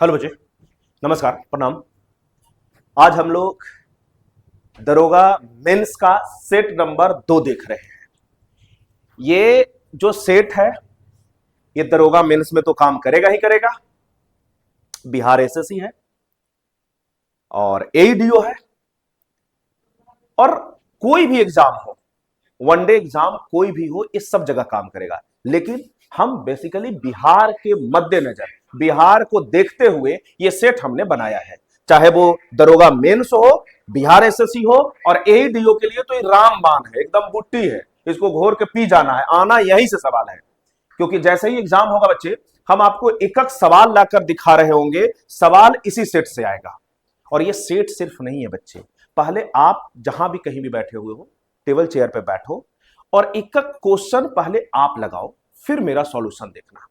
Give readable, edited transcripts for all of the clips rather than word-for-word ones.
Hello बच्चे, नमस्कार, प्रणाम। आज हम लोग दरोगा मेंस का सेट नंबर 2 देख रहे हैं। ये जो सेट है ये दरोगा मेंस में तो काम करेगा ही करेगा। बिहार एसएससी है और एईडीओ है और कोई भी एग्जाम हो, वनडे एग्जाम कोई भी हो, इस सब जगह काम करेगा। लेकिन हम बेसिकली बिहार के मद्देनजर, बिहार को देखते हुए ये सेट हमने बनाया है। चाहे वो दरोगा मेंस हो, बिहार एसएससी हो और एईडीओ के लिए तो ये रामबाण है, एकदम बुट्टी है, इसको घोर के पी जाना है। आना यहीं से सवाल है, क्योंकि जैसे ही एग्जाम होगा बच्चे, हम आपको एक एक सवाल लाकर दिखा रहे होंगे। सवाल इसी सेट से आएगा। और ये सेट सिर्फ नहीं है बच्चे, पहले आप जहां भी कहीं भी बैठे हुए हो, टेबल चेयर पे बैठो और एक एक क्वेश्चन पहले आप लगाओ, फिर मेरा सॉल्यूशन देखना।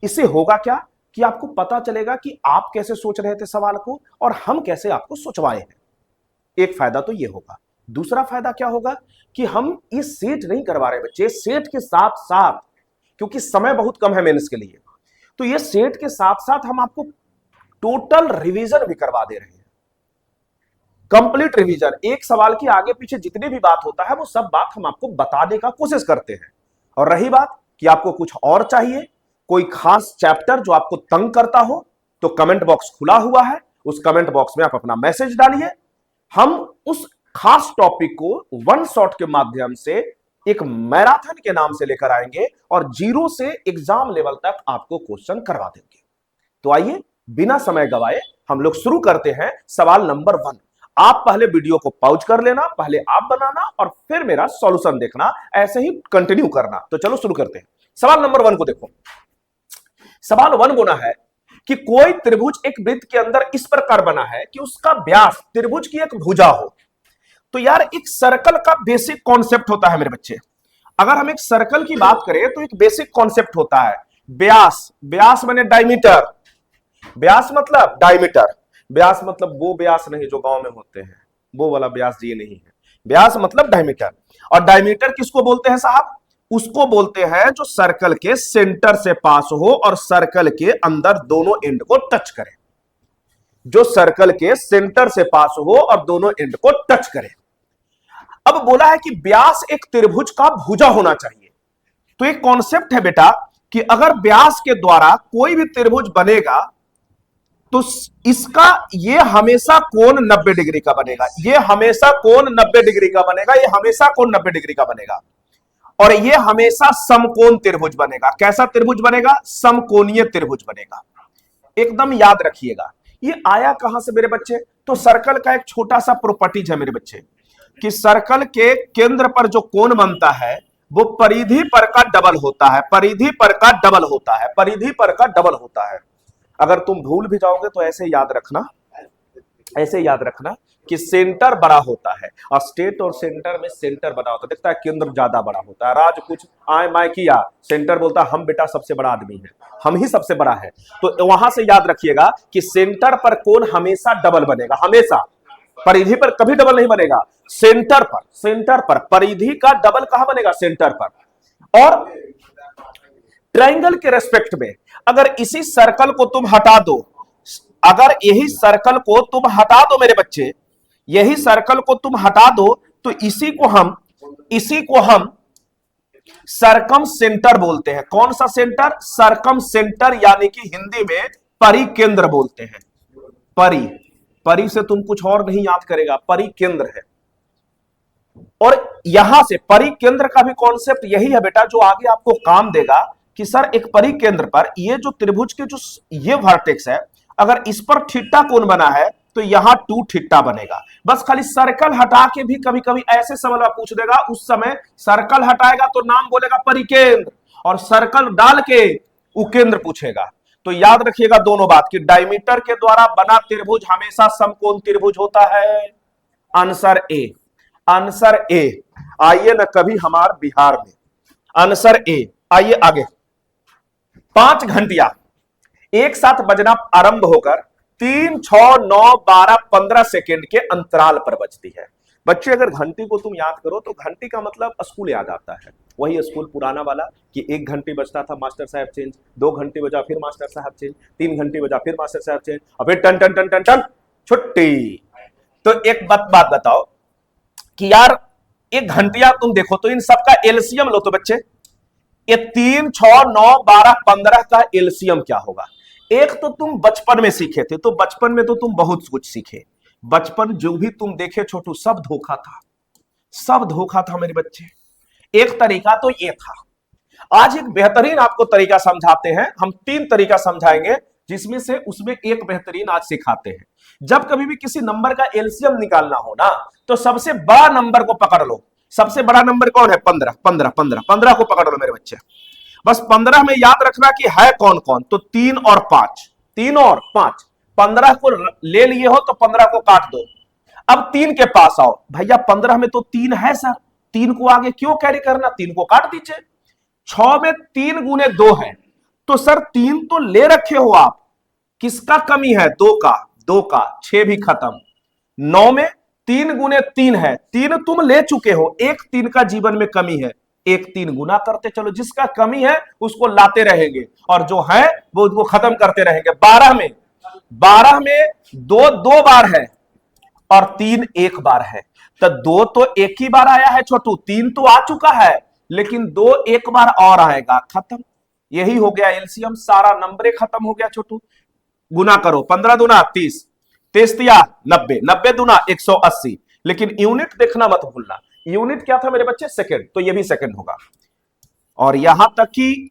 इससे होगा क्या कि आपको पता चलेगा कि आप कैसे सोच रहे थे सवाल को और हम कैसे आपको सोचवाए हैं। एक फायदा तो ये होगा। दूसरा फायदा क्या होगा कि हम ये सेट नहीं करवा रहे बच्चे, सेट के साथ साथ, क्योंकि समय बहुत कम है मेंस के लिए, तो ये सेट के साथ साथ हम आपको टोटल रिवीजन भी करवा दे रहे हैं। कंप्लीट रिवीजन, एक सवाल की आगे पीछे जितनी भी बात होता है वो सब बात हम आपको बताने का कोशिश करते हैं। और रही बात कि आपको कुछ और चाहिए, कोई खास चैप्टर जो आपको तंग करता हो, तो कमेंट बॉक्स खुला हुआ है, उस कमेंट बॉक्स में आप अपना मैसेज डालिए। हम उस खास टॉपिक को वन शॉट के माध्यम से एक मैराथन के नाम से लेकर आएंगे और जीरो से एग्जाम लेवल तक आपको क्वेश्चन करवा देंगे। तो आइए बिना समय गवाए हम लोग शुरू करते हैं। सवाल नंबर 1, आप पहले वीडियो को पॉज कर लेना, पहले आप बनाना और फिर मेरा सॉल्यूशन देखना, ऐसे ही कंटिन्यू करना। तो चलो शुरू करते हैं। सवाल नंबर 1 को देखो। सवाल 1 बोला है कि कोई त्रिभुज एक वृत्त के अंदर इस प्रकार बना है कि उसका व्यास त्रिभुज की एक भुजा हो। तो यार एक सर्कल का बेसिक कॉन्सेप्ट होता है मेरे बच्चे। अगर हम एक सर्कल की बात करें तो एक बेसिक कॉन्सेप्ट होता है व्यास। व्यास माने डायमीटर, व्यास मतलब डायमीटर। व्यास मतलब वो व्यास नहीं जो गांव में होते हैं, वो वाला व्यास ये नहीं है। व्यास मतलब डायमीटर। और डायमीटर किसको बोलते हैं साहब? उसको बोलते हैं जो सर्कल के सेंटर से पास हो और सर्कल के अंदर दोनों एंड को टच करे। जो सर्कल के सेंटर से पास हो और दोनों एंड को टच करे। अब बोला है कि व्यास एक त्रिभुज का भुजा होना चाहिए। तो एक कॉन्सेप्ट है बेटा कि अगर व्यास के द्वारा कोई भी त्रिभुज बनेगा तो इसका ये हमेशा कोण 90 डिग्री का बनेगा, ये हमेशा कोण 90 डिग्री का बनेगा, ये हमेशा कोण 90 डिग्री का बनेगा। और ये हमेशा समकोण त्रिभुज बनेगा। कैसा त्रिभुज बनेगा? समकोणीय त्रिभुज बनेगा। एकदम याद रखिएगा। ये आया कहां से मेरे बच्चे? तो सर्कल का एक छोटा सा प्रॉपर्टीज है मेरे बच्चे कि सर्कल के केंद्र पर जो कोण बनता है वो परिधि पर का डबल होता है, परिधि पर का डबल होता है, परिधि पर का डबल होता है। अगर तुम भूल भी जाओगे तो ऐसे याद रखना, ऐसे याद रखना कि सेंटर बड़ा होता है और स्टेट और सेंटर में सेंटर बड़ा होता है, दिखता है केंद्र ज्यादा बड़ा होता है। राज कुछ आए माय किया, सेंटर बोलता है हम बेटा सबसे बड़ा आदमी है, हम ही सबसे बड़ा है। तो वहां से याद रखिएगा कि सेंटर पर कोण हमेशा डबल बनेगा, हमेशा। परिधि पर कभी डबल नहीं बनेगा। सेंटर पर, सेंटर पर परिधि का डबल कहां बनेगा? सेंटर पर। और ट्रायंगल के रेस्पेक्ट में अगर इसी सर्कल को तुम हटा दो, अगर यही सर्कल को तुम हटा दो मेरे बच्चे, यही सर्कल को तुम हटा दो तो इसी को हम सरकम सेंटर बोलते हैं। कौन सा सेंटर? सरकम सेंटर, यानी कि हिंदी में परिकेंद्र बोलते हैं। परी से तुम कुछ और नहीं याद करेगा, परिकेंद्र है। और यहां से परिकेंद्र का भी कॉन्सेप्ट यही है बेटा जो आगे आपको काम देगा कि सर एक परिकेंद्र पर ये जो त्रिभुज के जो ये वर्टेक्स है, अगर इस पर थीटा कोण बना है तो यहां 2 थीटा बनेगा। बस खाली सर्कल हटा के भी कभी कभी ऐसे सवाल पूछ देगा, उस समय सर्कल हटाएगा तो नाम बोलेगा परिकेंद्र और सर्कल डाल के उकेंद्र पूछेगा। तो याद रखिएगा दोनों बात कि डायमीटर के द्वारा बना त्रिभुज हमेशा समकोण त्रिभुज होता है। Answer A, answer A. आइए ना कभी हमारे बिहार में, आंसर ए। आइए आगे। 5 घंटिया एक साथ बजना आरंभ होकर 3, 6, 9, 12, 15 सेकेंड के अंतराल पर बजती है। बच्चे अगर घंटी को तुम याद करो तो घंटी का मतलब स्कूल याद आता है, वही स्कूल पुराना वाला कि 1 घंटी बजता था मास्टर साहब चेंज, 2 घंटे बजा फिर मास्टर साहब चेंज, 3 घंटे बजा फिर मास्टर साहब चेंज, और फिर टन टन टन टन टन छुट्टी। तो एक बात बताओ कि यार एक घंटिया तुम देखो तो इन सबका एलसीएम लो तो बच्चे, ये 3, 6, 9, 12, 15 का एलसीएम क्या होगा? एक तो तुम बचपन में सीखे थे, तो बचपन में तो तुम बहुत कुछ सीखे, बचपन जो भी तुम देखे छोटू सब धोखा था, सब धोखा था मेरे बच्चे। एक तरीका तो ये था, आज एक बेहतरीन आपको तरीका समझाते हैं, हम 3 तरीका समझाएंगे जिसमें से उसमें एक बेहतरीन आज सिखाते हैं। जब कभी भी किसी नंबर का एलसीएम निकालना हो ना, तो सबसे बड़ा नंबर को पकड़ लो। सबसे बड़ा नंबर कौन है? 15 15 15 15 को पकड़ लो मेरे बच्चे। बस 15 में याद रखना कि है कौन कौन, तो 3 और 5, 3 और 5, 15 को ले लिए हो तो 15 को काट दो। अब 3 के पास आओ, भैया 15 में तो 3 है सर, 3 को आगे क्यों कैरी करना, 3 को काट दीजिए। 6 में 3 गुने 2 है, तो सर 3 तो ले रखे हो आप, किसका कमी है? 2 का, 2 का 6 भी खत्म। 9 में 3 गुने 3 है, 3 तुम ले चुके हो, एक 3 का जीवन में कमी है, एक 3 गुना करते चलो, जिसका कमी है उसको लाते रहेंगे और जो है वो उसको खत्म करते रहेंगे। 12 में 2 2 बार है और 3 1 बार है, तो 2 तो एक ही बार आया है छोटू, 3 तो आ चुका है, लेकिन 2 एक बार और आएगा, खत्म। यही हो गया एलसीएम, सारा नंबर खत्म हो गया छोटू। गुना करो, 15 दूना 30, 30 तिया 90, 90 दूना 180, लेकिन यूनिट देखना मत भूलना। यूनिट क्या था मेरे बच्चे? सेकंड, तो ये भी सेकंड होगा। और यहां तक कि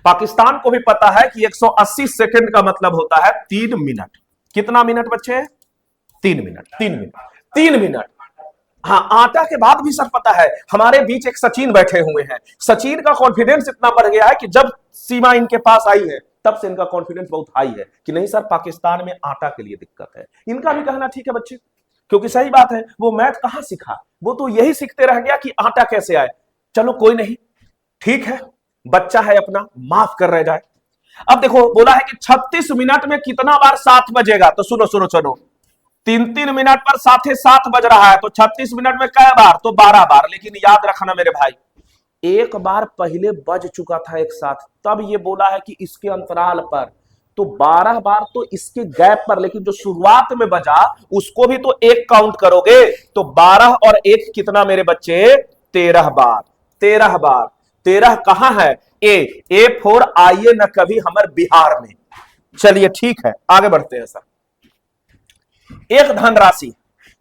पाकिस्तान को भी पता है कि 180 सेकंड का मतलब होता है 3 मिनट। कितना मिनट बच्चे? 3 मिनट, 3 मिनट, 3 मिनट। हाँ, आटा के बाद भी सर पता है, हमारे बीच एक सचिन बैठे हुए हैं, सचिन का कॉन्फिडेंस इतना बढ़ गया है कि जब सीमा इनके पास आई है तब से इनका कॉन्फिडेंस बहुत हाई है कि नहीं सर पाकिस्तान में आटा के लिए दिक्कत है। इनका भी कहना ठीक है बच्चे, क्योंकि सही बात है, वो मैथ कहां सीखा, वो तो यही सीखते रह गया कि आटा कैसे आए। चलो कोई नहीं, ठीक है, बच्चा है अपना, माफ कर रह जाए। अब देखो बोला है कि 36 मिनट में कितना बार 7 बजेगा, तो सुनो सुनो सुनो, 3-3 मिनट पर साथे 7 बज रहा है, तो 36 मिनट में कै बार? तो 12 बार। लेकिन याद रखना मेरे भाई, एक बार पहले बज चुका था एक साथ, तब ये बोला है कि इसके अंतराल पर, तो 12 बार तो इसके गैप पर, लेकिन जो शुरुआत में बजा उसको भी तो एक काउंट करोगे, तो 12 और 1 कितना मेरे बच्चे? 13 बार। 13 बार, 13 कहां है? ए फोर आइए न कभी हमारे बिहार में। चलिए ठीक है, आगे बढ़ते हैं सर। एक धनराशि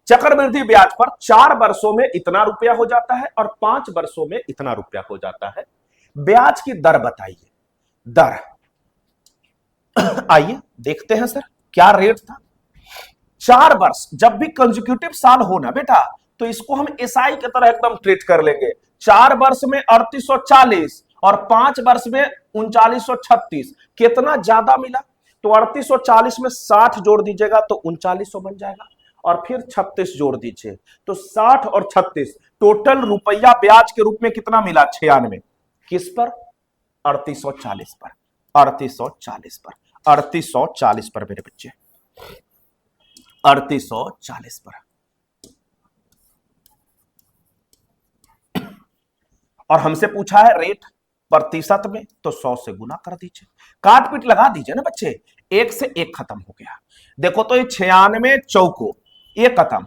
चक्रवृद्धि ब्याज पर 4 वर्षों में इतना रुपया हो जाता है और 5 वर्षों में इतना रुपया हो जाता है। ब्याज की दर बताइए। दर आइए देखते हैं सर क्या रेट था। 4 वर्ष, जब भी कंसेक्यूटिव साल हो ना बेटा, तो इसको हम एसआई की तरह एकदम ट्रीट कर लेंगे। 4 वर्ष में 3840 और 5 वर्ष में 3936, कितना ज्यादा मिला? तो 3840 में 60 जोड़ दीजिएगा तो 3900 बन जाएगा, और फिर 36 जोड़ दीजिए तो 60 और 36, टोटल रुपया ब्याज के रूप में कितना मिला? 96। किस पर? 3840 पर, 3840 पर, 3840 पर मेरे बच्चे, 3840 पर। और हमसे पूछा है रेट प्रतिशत में, तो 100 से गुना कर दीजिए, काट पीट लगा दीजिए ना बच्चे, 1 से 1 खत्म हो गया। देखो तो ये 96 चौको, ये खत्म,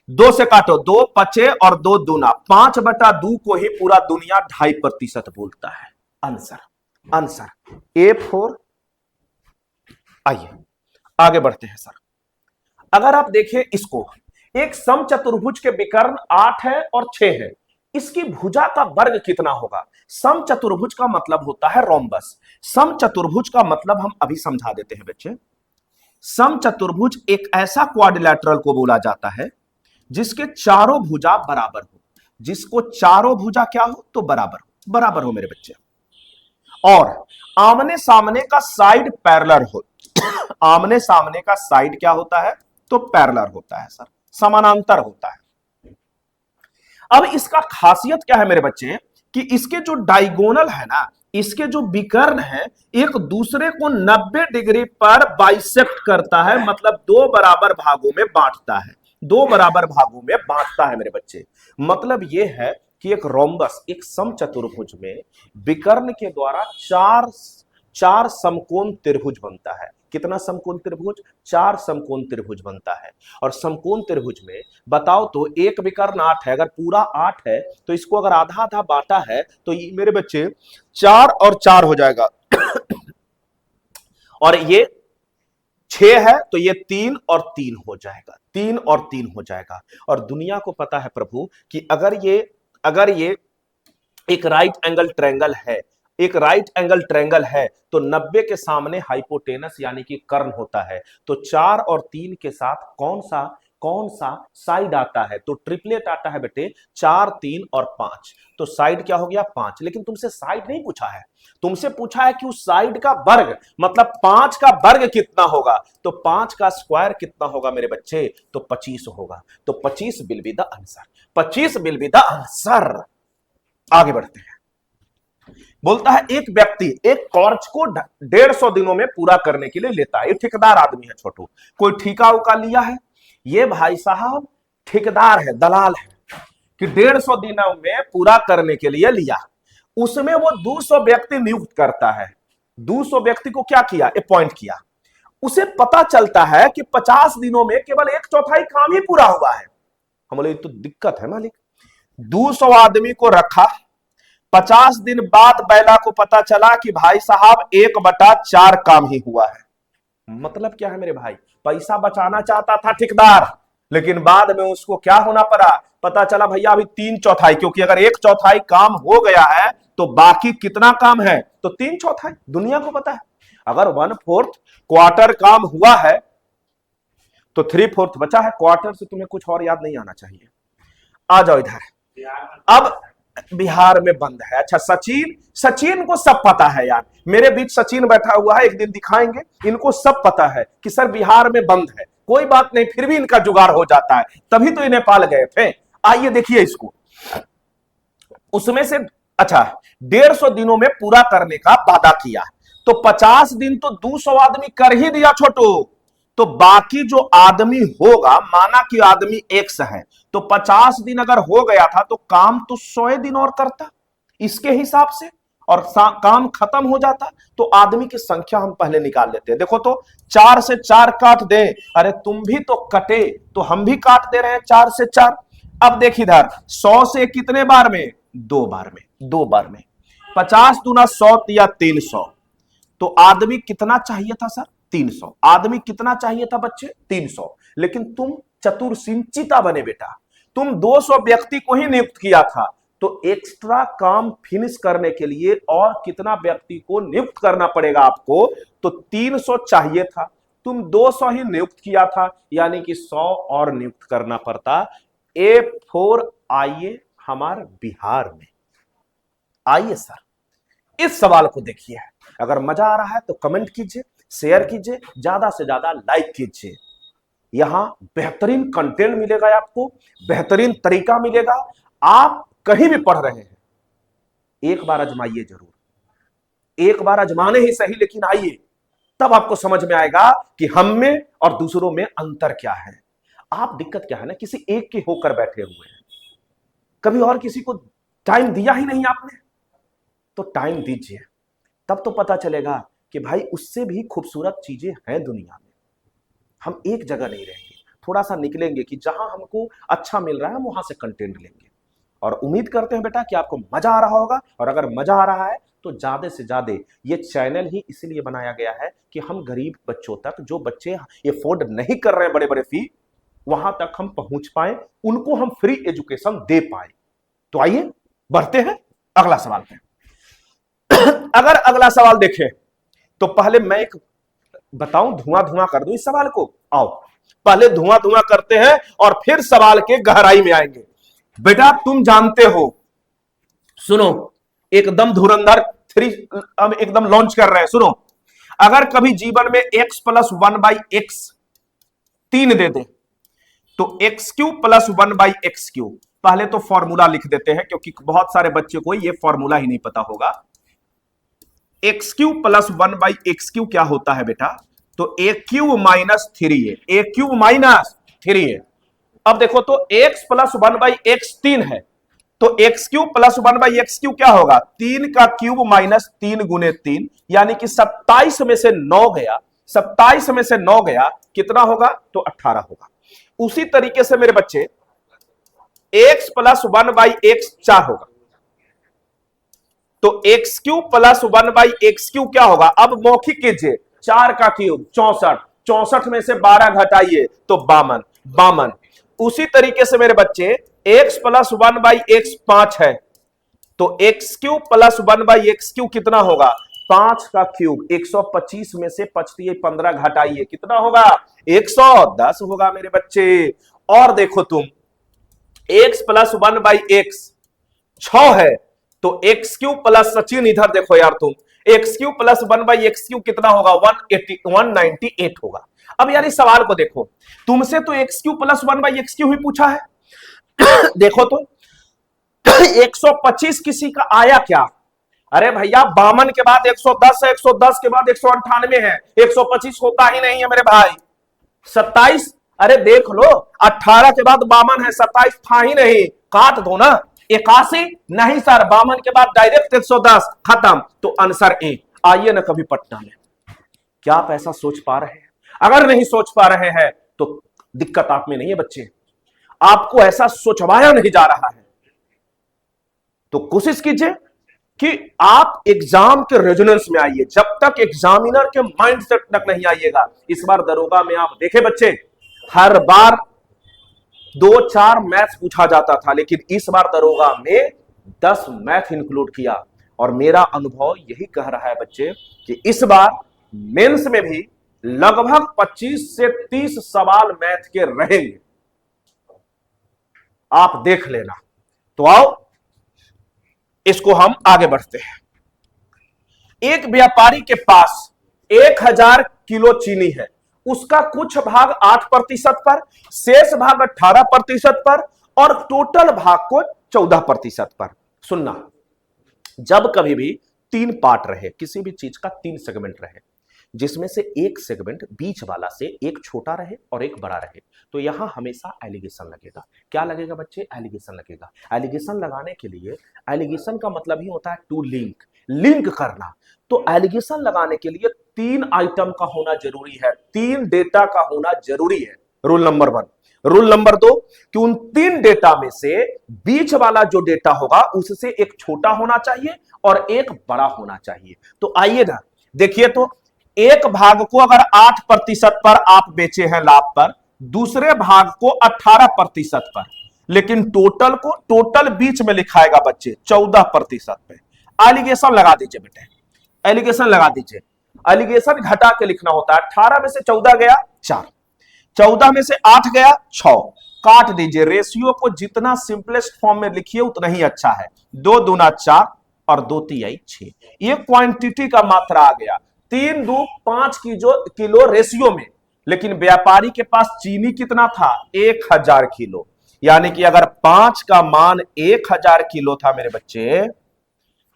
2 से काटो, 2 पचे और 2 दूना, 5/2 को ही पूरा दुनिया 2.5% बोलता है। Answer answer A4। आइए आगे बढ़ते हैं सर। अगर आप देखें इसको, एक समचतुर्भुज के विकर्ण 8 है और 6 है, इसकी भुजा का वर्ग कितना होगा? समचतुर्भुज का मतलब होता है रोम्बस। समचतुर्भुज का मतलब हम अभी समझा देते हैं बच्चे। समचतुर्भुज एक ऐसा क्वाड्रिलैटरल को बोला जाता है जिसके चारों भुजा बराबर हो, जिसको चारों भुजा क्या हो? तो बराबर हो मेरे बच्चे, और आमने सामने का साइड पैरेलल हो। आमने सामने का साइड क्या होता है? तो पैरेलल होता है सर, समानांतर होता है। अब इसका खासियत क्या है मेरे बच्चे कि इसके जो डायगोनल है ना, इसके जो विकर्ण है, एक दूसरे को 90 डिग्री पर बाइसेक्ट करता है, मतलब 2 बराबर भागों में बांटता है। दो बराबर भागों में बांटता है मेरे बच्चे। मतलब यह है कि एक रोम्बस, एक समचतुर्भुज में विकर्ण के द्वारा चार चार समकोण त्रिभुज बनता है। कितना समकोण त्रिभुज? चार समकोण त्रिभुज बनता है। और समकोण त्रिभुज में बताओ तो एक विकर्ण 8 है, अगर पूरा 8 है तो इसको अगर आधा आधा बांटा है तो ये मेरे बच्चे 4 और 4 हो जाएगा और ये 6 है तो ये 3 और 3 हो जाएगा, 3 और 3 हो जाएगा। और दुनिया को पता है प्रभु कि अगर ये एक राइट एंगल ट्रायंगल है, एक राइट एंगल ट्रायंगल है तो 90 के सामने हाइपोटेनस यानी कि कर्ण होता है। तो 4 और 3 के साथ कौन सा साइड आता है? तो ट्रिपलेट आता है बेटे, 4 3 और 5। तो साइड क्या हो गया? 5। लेकिन तुमसे साइड नहीं पूछा है, तुमसे पूछा है कि उस साइड का वर्ग, मतलब 5 का वर्ग कितना होगा। तो 5 का स्क्वायर कितना होगा मेरे बच्चे? तो 25 होगा। तो 25 will be the answer, 25 will be the answer. आगे बढ़ते हैं। बोलता है एक व्यक्ति एक कर्ज को 150 दिनों में पूरा करने के लिए लेता है। ये ठेकेदार आदमी है छोटू, कोई ठेका उका लिया है? ये भाई साहब ठेकेदार है, दलाल है कि 150 दिनों में पूरा करने के लिए लिया। उसमें वो 200 व्यक्ति नियुक्त करता है। 200 व्यक्ति को क्या किया? अपॉइंट किया। उसे पता चलता है कि 50 दिनों में केवल 1/4 काम ही पूरा हुआ है। हम बोले तो दिक्कत है मालिक। 200 आदमी को रखा, 50 दिन बाद बैला को पता चला कि भाई साहब 1/4 काम ही हुआ है। मतलब क्या है मेरे भाई? पैसा बचाना चाहता था ठेकेदार, लेकिन बाद में उसको क्या होना पड़ा? पता चला भैया अभी 3/4, क्योंकि अगर 1/4 काम हो गया है तो बाकी कितना काम है? तो 3/4। दुनिया को पता है अगर 1/4 क्वार्टर काम हुआ है तो 3/4 बचा है। क्वार्टर से तुम्हें कुछ और याद नहीं आना चाहिए। आ जाओ इधर। अब बिहार में बंद है। अच्छा सचिन को सब पता है यार, मेरे बीच सचिन बैठा हुआ है, एक दिन दिखाएंगे। इनको सब पता है कि सर बिहार में बंद है। कोई बात नहीं, फिर भी इनका जुगाड़ हो जाता है, तभी तो ये नेपाल गए थे। आइए देखिए इसको। उसमें से अच्छा 150 दिनों में पूरा करने का वादा किया, तो 50 दिन तो 200 आदमी कर ही दिया छोटू। तो बाकी जो आदमी होगा, माना कि आदमी एक्स है, तो 50 दिन अगर हो गया था तो काम तो 100 दिन और करता इसके हिसाब से, और काम खत्म हो जाता। तो आदमी की संख्या हम पहले निकाल लेते हैं। देखो तो 4 से 4 काट दे, अरे तुम भी तो कटे तो हम भी काट दे रहे हैं 4 से 4। अब देख इधर 100 से कितने बार में? 2 बार में, 2 बार में। 50 दूना 100 या 300। तो आदमी कितना चाहिए था सर? 300। आदमी कितना चाहिए था बच्चे? 300। लेकिन तुम चतुर सिंचिता बने बेटा, तुम 200 व्यक्ति को ही नियुक्त किया था, तो एक्स्ट्रा काम फिनिश करने के लिए और कितना व्यक्ति को नियुक्त करना पड़ेगा आपको? तो 300 चाहिए था, तुम 200 ही नियुक्त किया था, यानी कि 100 और नियुक्त करना पड़ता। A4 आइए हमारे बिहार में। आइए सर इस सवाल को देखिए। अगर मजा आ रहा है तो कमेंट कीजिए, शेयर कीजिए, ज्यादा से ज्यादा लाइक कीजिए। यहां बेहतरीन कंटेंट मिलेगा आपको, बेहतरीन तरीका मिलेगा। आप कहीं भी पढ़ रहे हैं, एक बार आजमाइए जरूर, एक बार आजमाने ही सही, लेकिन आइए, तब आपको समझ में आएगा कि हम में और दूसरों में अंतर क्या है। आप दिक्कत क्या है ना, किसी एक के होकर बैठे हुए हैं, कभी और किसी को टाइम दिया ही नहीं आपने। तो टाइम दीजिए, तब तो पता चलेगा कि भाई उससे भी खूबसूरत चीजें हैं दुनिया में। हम एक जगह नहीं रहेंगे, थोड़ा सा निकलेंगे कि जहां हमको अच्छा मिल रहा है हम वहां से कंटेंट लेंगे। और उम्मीद करते हैं बेटा कि आपको मजा आ रहा होगा। और अगर मजा आ रहा है तो ज्यादा से ज्यादा, ये चैनल ही इसलिए बनाया गया है कि हम गरीब बच्चों तक, जो बच्चे ये अफोर्ड नहीं कर रहे हैं बड़े बड़े फी, वहां तक हम पहुंच पाए, उनको हम फ्री एजुकेशन दे पाए। तो आइए बढ़ते हैं अगला सवाल पे। अगर अगला सवाल देखें तो पहले मैं एक बताऊं, धुआं धुआं कर दूं इस सवाल को। आओ पहले धुआं धुआं करते हैं और फिर सवाल के गहराई में आएंगे। बेटा तुम जानते हो, सुनो, एकदम धुरंधर 3 अब एकदम लॉन्च कर रहे हैं। सुनो, अगर कभी जीवन में x + 1/x 3 दे दे तो x³ + 1/x³। पहले तो फॉर्मूला लिख देते हैं, क्योंकि बहुत सारे बच्चे को ये फॉर्मूला ही नहीं पता होगा। x³ + 1/x³ क्या होता है बेटा? तो a³ - 3a, a³ - 3a। अब देखो तो x प्लस 1/x 3 है, तो X cube plus 1/x cube क्या होगा, 3 का क्यूब माइनस 3 गुने 3, यानी कि 27 में से 9 गया, 27 में से 9 गया कितना होगा, तो 18 होगा। उसी तरीके से मेरे बच्चे x प्लस 1/x 4 होगा, तो X cube plus 1/x cube क्या होगा, अब मौखिक कीजिए, 4 का क्यूब 64, 64 में से 12 घटाइए तो 52, 52। उसी तरीके से मेरे बच्चे x प्लस 1/x 5 है, तो X cube plus 1/x cube कितना होगा, 5 का क्यूब, 125 में से 15 घटाइए कितना होगा, 110 होगा मेरे बच्चे। और देखो तुम x प्लस 1/x 6 है, तो एक्स क्यूब प्लस, सचिन इधर देखो यार तुम, x cube plus 1/x cube कितना होगा, 198 होगा। अब यार इस सवाल को देखो, तुमसे तो X cube plus 1/x cube ही पूछा है देखो तो 125 किसी का आया क्या, अरे भैया 52 के बाद 110 है, 110 के बाद 198 है, 125 होता ही नहीं है मेरे भाई। 27, अरे देख लो 18 के बाद 52 है, 27 था ही नहीं, काट दो ना, 81 नहीं सर, 52 के बाद डायरेक्ट 110 खत्म, तो आंसर ए। आइए ना कभी पटना में, क्या आप ऐसा सोच पा रहे हैं, अगर नहीं सोच पा रहे हैं तो दिक्कत आप में नहीं है बच्चे, आपको ऐसा सोचवाया नहीं जा रहा है। तो कोशिश कीजिए कि आप एग्जाम के रेजोनेंस में आइए, जब तक एग्जामिनर के माइंडसेट तक नहीं आइएगा। इस बार दरोगा में आप देखे बच्चे, हर बार 2-4 मैथ्स पूछा जाता था, लेकिन इस बार दरोगा में 10 मैथ इंक्लूड किया, और मेरा अनुभव यही कह रहा है बच्चे कि इस बार मेंस में भी लगभग 25 से 30 सवाल मैथ के रहेंगे, आप देख लेना। तो आओ इसको हम आगे बढ़ते हैं। एक व्यापारी के पास 1000 किलो चीनी है, उसका कुछ भाग 8% पर, शेष भाग 18% पर, और टोटल भाग को 14% पर। सुनना, जब कभी भी 3 पार्ट रहे, किसी भी चीज का 3 सेगमेंट रहे, जिसमें से एक सेगमेंट बीच वाला से एक छोटा रहे और एक बड़ा रहे, तो यहां हमेशा एलिगेशन लगेगा। क्या लगेगा बच्चे, एलिगेशन लगेगा। एलिगेशन लगाने के लिए, एलिगेशन का मतलब ही होता है टू लिंक, लिंक करना। तो एलिगेशन लगाने के लिए 3 आइटम का होना जरूरी है, 3 डेटा का होना जरूरी है, रूल नंबर 1। रूल नंबर 2 कि उन 3 डेटा में से बीच वाला जो डेटा होगा उससे एक छोटा होना चाहिए और एक बड़ा होना चाहिए। तो आइए ना देखिए, तो एक भाग को अगर 8% पर आप बेचे हैं लाभ पर, दूसरे भाग को 18% पर, लेकिन टोटल को, टोटल बीच में लिखाएगा बच्चे 14% पे। एलिगेशन लगा दीजिए बेटे, एलिगेशन लगा दीजिए। एलिगेशन घटा के लिखना होता है, 18 में से 14 गया 4, 14 में से 8 गया 6, काट दीजिए। रेशियो को जितना सिंपलेस्ट फॉर्म में लिखिए उतना ही अच्छा है। 2 दूना 4 और 2 तिहाई 6, ये क्वांटिटी का मात्रा आ गया। 3 2 5 की जो किलो रेशियो में, लेकिन व्यापारी के पास चीनी कितना था, 1000 किलो, यानी कि अगर 5 का मान 1000 किलो था मेरे बच्चे,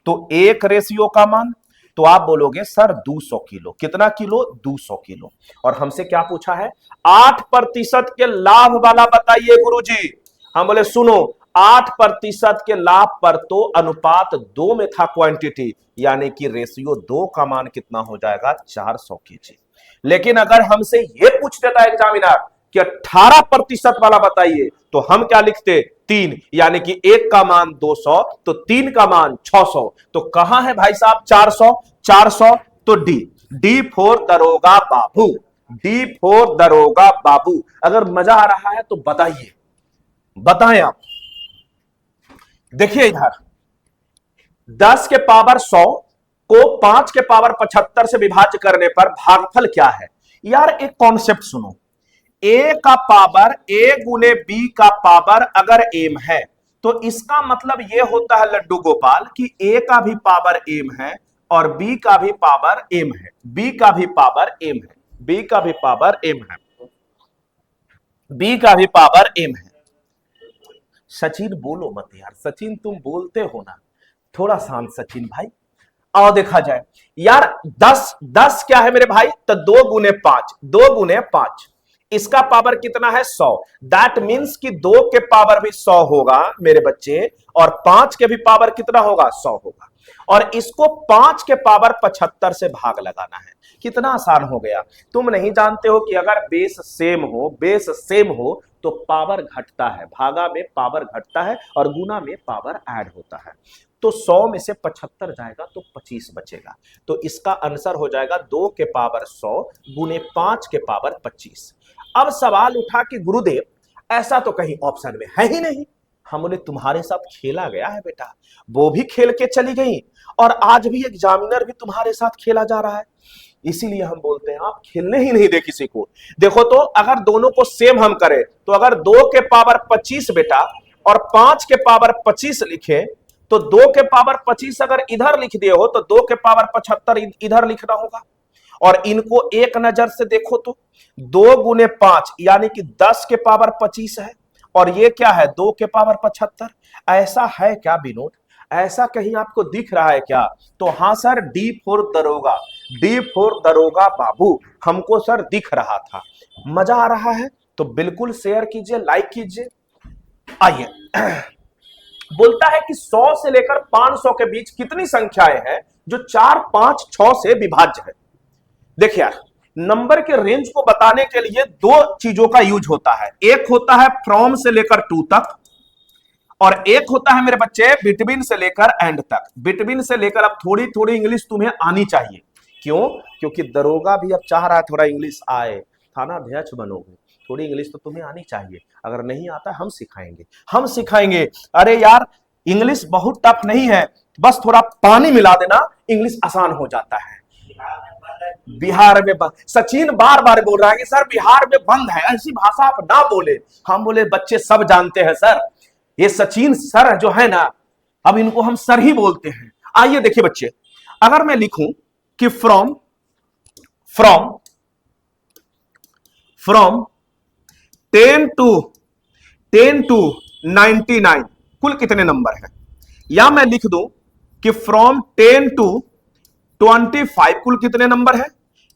तो 1 रेशियो का मान, तो आप बोलोगे सर 200 किलो। कितना किलो, 200 किलो। और हमसे क्या पूछा है, 8% के लाभ वाला बताइए गुरुजी। हम बोले सुनो, 8% के लाभ पर तो अनुपात 2 में था क्वांटिटी, यानी कि रेशियो 2 का मान कितना हो जाएगा, 400 केजी। लेकिन अगर हमसे यह पूछ देता एग्जामिनर कि 18% वाला बताइए, तो हम क्या लिखते, 3, यानी कि 1 का मान 200, तो 3 का मान 600। तो कहां है भाई साहब 400, 400, तो डी फॉर दरोगा बाबू, डी फॉर दरोगा बाबू। अगर मजा आ रहा है तो बताइए, बताएं आप। देखिए इधर 10 के पावर 100 को 5 के पावर 75 से विभाज्य करने पर भागफल क्या है। यार एक कॉन्सेप्ट सुनो, a का पावर a गुने b का पावर अगर m है, तो इसका मतलब यह होता है लड्डू गोपाल कि a का भी पावर m है और b का भी पावर m है, b का भी पावर m है, b का भी पावर m है, b का भी पावर m है। सचिन बोलो मत यार, सचिन तुम बोलते हो ना, थोड़ा शांत सचिन भाई। आओ देखा जाए यार, 10 क्या है मेरे भाई, तो 2 गुने 5, 2 गुने 5, इसका पावर कितना है 100। दैट मीन्स कि 2 के पावर भी 100 होगा मेरे बच्चे, और 5 के भी पावर कितना होगा 100 होगा, और इसको 5 के पावर 75 से भाग लगाना है। कितना आसान हो गया। तुम नहीं जानते हो कि अगर बेस सेम हो तो पावर घटता है, भागा में पावर घटता है और गुना में पावर ऐड होता है। तो 100 में से 75 जाएगा तो 25 बचेगा। तो इसका आंसर हो जाएगा 2 के पावर 100 गुने 5 के पावर 25। अब सवाल उठा कि गुरुदेव ऐसा तो कहीं ऑप्शन में है ही नहीं। हम बोले तुम्हारे साथ खेला गया है बेटा, वो भी खेल के चली गई और आज भी एग्जामिनर भी तुम्हारे साथ खेला जा रहा है। इसीलिए हम बोलते हैं आप खेलने ही नहीं दे किसी को। देखो तो अगर दोनों को सेम हम करें तो अगर 2 के पावर 25 बेटा और 5 के पावर 25 लिखे तो 2 के पावर 25 अगर इधर लिख दिए हो तो 2 के पावर 75 इधर लिखना होगा। और इनको एक नजर से देखो तो 2 गुने 5 यानी कि 10 के पावर 25 है, और ये क्या है 2 के पावर 75। ऐसा है क्या विनोद, ऐसा कहीं आपको दिख रहा है क्या? तो हाँ सर, डी फॉर दरोगा बाबू, हमको सर दिख रहा था। मजा आ रहा है तो बिल्कुल शेयर कीजिए, लाइक कीजिए। आइए बोलता है कि 100 से लेकर 500 के बीच कितनी संख्याएं हैं जो 4, 5, 6 से विभाज्य है। देखिए यार, नंबर के रेंज को बताने के लिए 2 चीजों का यूज होता है। एक होता है फ्रॉम से लेकर टू तक, और एक होता है मेरे बच्चे बिटवीन से लेकर एंड तक। बिटवीन से लेकर, अब थोड़ी थोड़ी इंग्लिश तुम्हें आनी चाहिए। क्यों? क्योंकि दरोगा भी अब चाह रहा है थोड़ा इंग्लिश आए, थाना अध्यक्ष बनोगे, थोड़ी इंग्लिश तो तुम्हें आनी चाहिए। अगर नहीं आता हम सिखाएंगे। अरे यार, इंग्लिश बहुत टफ नहीं है, बस थोड़ा पानी मिला देना, इंग्लिश आसान हो जाता है। बिहार में बंद, सचिन बार बार बोल रहा है कि सर बिहार में बंद है, ऐसी भाषा आप ना बोले। हम बोले बच्चे सब जानते हैं सर, ये सचिन सर जो है ना, अब इनको हम सर ही बोलते हैं। आइए देखिए बच्चे, अगर मैं लिखूं कि फ्रॉम 10 टू 99 कुल कितने नंबर है, या मैं लिख दूं कि फ्रॉम 10 टू 25 कुल कितने नंबर है,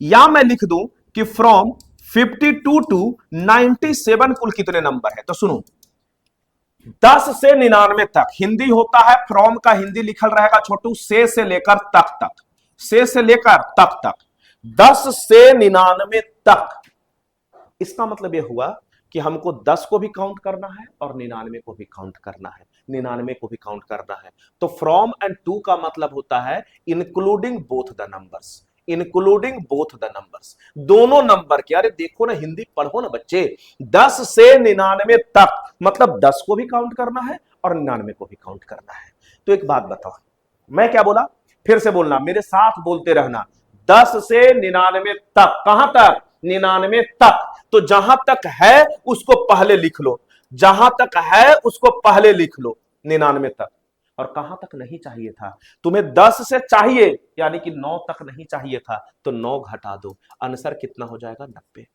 या मैं लिख दूं कि फ्रॉम 52 टू 97 कुल कितने नंबर है। तो सुनो, 10 से 99 तक हिंदी होता है, फ्रॉम का हिंदी लिखल रहेगा छोटू से लेकर तक, से लेकर तक 10 से 99 तक। इसका मतलब यह हुआ कि हमको 10 को भी काउंट करना है और 99 को भी काउंट करना है, 99 को भी काउंट करना है। तो फ्रॉम एंड टू का मतलब होता है इंक्लूडिंग बोथ द नंबर्स, दोनों नंबर के। अरे देखो ना, हिंदी पढ़ो ना बच्चे। 10 से 99 तक मतलब 10 को भी काउंट करना है और 99 को भी काउंट करना है। तो एक बात बताओ, मैं क्या बोला, फिर से बोलना, मेरे साथ बोलते रहना। 10 से 99 तक, कहां तक? 99 तक। तो जहां तक है उसको पहले लिख लो, 99 तक। और कहां तक नहीं चाहिए था तुम्हें? 10 से चाहिए, यानी कि 9 तक नहीं चाहिए था, तो 9 घटा दो। आंसर कितना हो जाएगा? 90।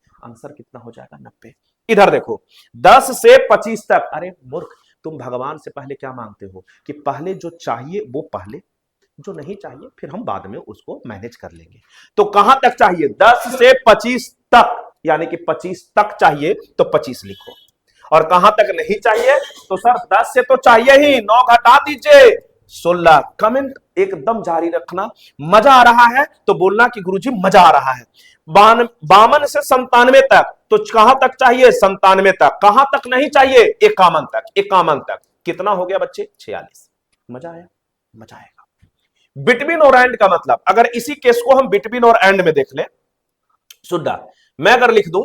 इधर देखो, 10 से 25 तक। अरे मूर्ख, तुम भगवान से पहले क्या मांगते हो कि पहले जो चाहिए वो पहले, जो नहीं चाहिए फिर हम बाद में उसको मैनेज कर लेंगे। तो कहां तक चाहिए? 10 से 25 तक, यानी कि 25 तक चाहिए तो 25 लिखो। और कहां तक नहीं चाहिए? तो सर 10 से तो चाहिए ही, 9 घटा दीजिए, 16। कमेंट एकदम जारी रखना। मजा आ रहा है तो बोलना कि गुरुजी मजा आ रहा है। 52 से 97 तक, तो कहां तक चाहिए? 97 तक। कहां तक नहीं चाहिए? 51 तक। कितना हो गया बच्चे? 46। मजा आया? मजा आएगा। बिटवीन और एंड का मतलब, अगर इसी केस को हम बिटवीन और एंड में देख ले, सुधा, मैं अगर लिख दूं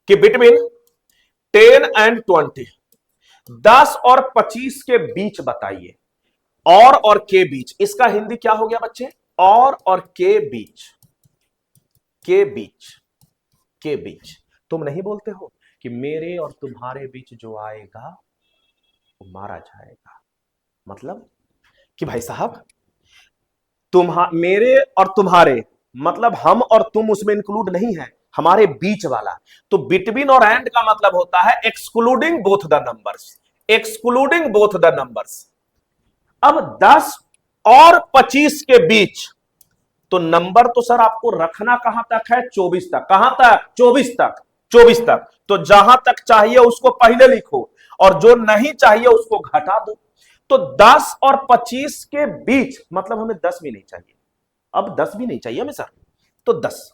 कि बिटवीन 10 एंड 20, 10 और 25 के बीच बताइए, और के बीच। इसका हिंदी क्या हो गया बच्चे? और के बीच, के बीच। तुम नहीं बोलते हो कि मेरे और तुम्हारे बीच जो आएगा वो मारा जाएगा। मतलब कि भाई साहब, मेरे और तुम्हारे मतलब हम और तुम उसमें इंक्लूड नहीं है, हमारे बीच वाला। तो बिटवीन और एंड का मतलब होता है एक्सक्लूडिंग बोथ द नंबर्स, अब 10 और 25 के बीच, तो नंबर तो सर आपको रखना कहां तक है? 24 तक। कहां तक? 24 तक। 24 तक। तो जहां तक चाहिए उसको पहले लिखो और जो नहीं चाहिए उसको घटा दो। तो 10 और 25 के बीच, मतलब हमें 10 भी नहीं चाहिए, अब 10 भी नहीं चाहिए हमें सर, तो 10,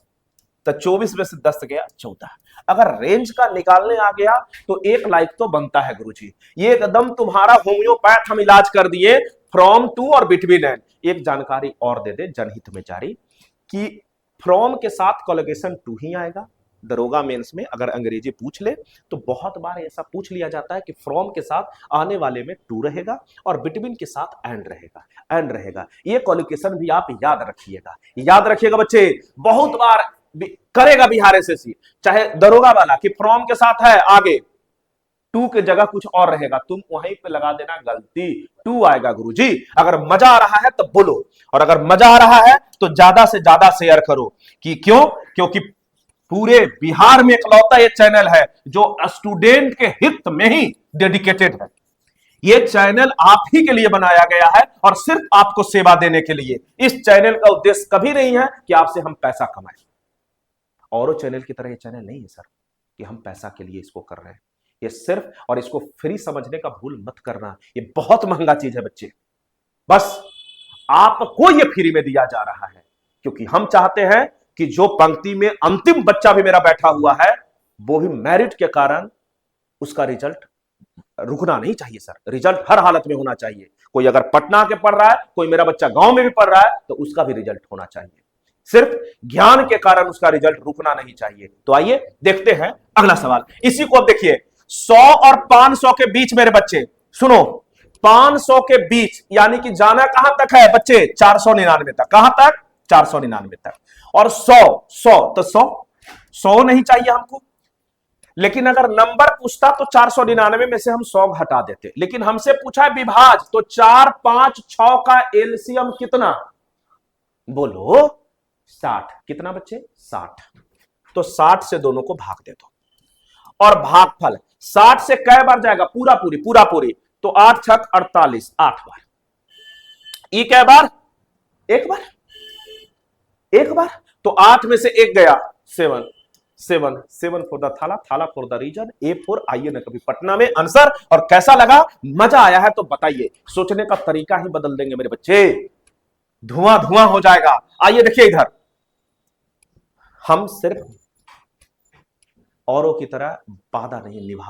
तो 24 में से 10 गया 14। अगर रेंज का निकालने आ गया तो 1 लाइक तो बनता है गुरुजी। ये एकदम तुम्हारा होम्योपैथ हम इलाज कर दिए, फ्रॉम टू और बिटवीन एंड। एक जानकारी और दे दे जनहित में जारी, कि फ्रॉम के साथ कोलोकेशन टू ही आएगा। दरोगा मेंस में अगर अंग्रेजी पूछ ले तो बहुत बार ऐसा पूछ लिया जाता है कि फ्रॉम के साथ आने वाले में टू रहेगा और बिटवीन के साथ एंड रहेगा, एंड रहेगा। ये कोलोकेशन भी आप याद रखिएगा, याद रखिएगा बच्चे। बहुत बार करेगा बिहार एसएससी चाहे दरोगा वाला कि फ्रॉम के साथ है आगे, टू के जगह कुछ और रहेगा, तुम वहीं पे लगा देना गलती, टू आएगा गुरुजी। अगर मजा आ रहा है तो बोलो, और अगर मजा आ रहा है तो ज्यादा से ज्यादा शेयर करो। कि क्यों? क्योंकि पूरे बिहार में इकलौता ये चैनल है जो स्टूडेंट के हित में ही डेडिकेटेड है। ये चैनल आप ही के लिए बनाया गया है और सिर्फ आपको सेवा देने के लिए। इस चैनल का उद्देश्य कभी नहीं है कि आपसे हम पैसा कमाएं। औरों चैनल की तरह ये चैनल नहीं है सर कि हम पैसा के लिए इसको कर रहे हैं। ये सिर्फ, और इसको फ्री समझने का भूल मत करना, ये बहुत महंगा चीज है बच्चे। बस आपको ये फ्री में दिया जा रहा है क्योंकि हम चाहते हैं कि जो पंक्ति में अंतिम बच्चा भी मेरा बैठा हुआ है वो भी मेरिट के कारण उसका रिजल्ट रुकना नहीं चाहिए सर। रिजल्ट हर हालत में होना चाहिए। कोई अगर पटना के पढ़ रहा है, कोई मेरा बच्चा गांव में भी पढ़ रहा है, तो उसका भी रिजल्ट होना चाहिए। सिर्फ ज्ञान के कारण उसका रिजल्ट रुकना नहीं चाहिए। तो आइए देखते हैं अगला सवाल। इसी को अब देखिए, 100 और 500 के बीच मेरे बच्चे सुनो, 500 के बीच यानी कि जाना कहां तक है बच्चे? 499 तक। कहां तक? 499 तक। और 100 तो 100 नहीं चाहिए हमको। लेकिन अगर नंबर पूछता तो 499 में से हम 100 घटा देते। लेकिन हमसे पूछा है विभाज, तो 4 5 6 का एलसीएम कितना? बोलो 60। कितना बच्चे? 60। तो 60 से दोनों को भाग दे दो और भागफल 60 से कै बार जाएगा? पूरा पूरी। तो 8 छक 48, 8 बार। ई कै बार? एक बार। तो 8 में से एक गया 7 for the Thala for the reason, A for आइए ना कभी पटना में आंसर। और कैसा लगा? मजा आया है तो बताइए। सोचने का तरीका ही बदल देंगे मेरे बच्चे, धुआं हो जाएगा। आइए देखिए इधर, हम सिर्फ औरों की तरह वादा नहीं निभा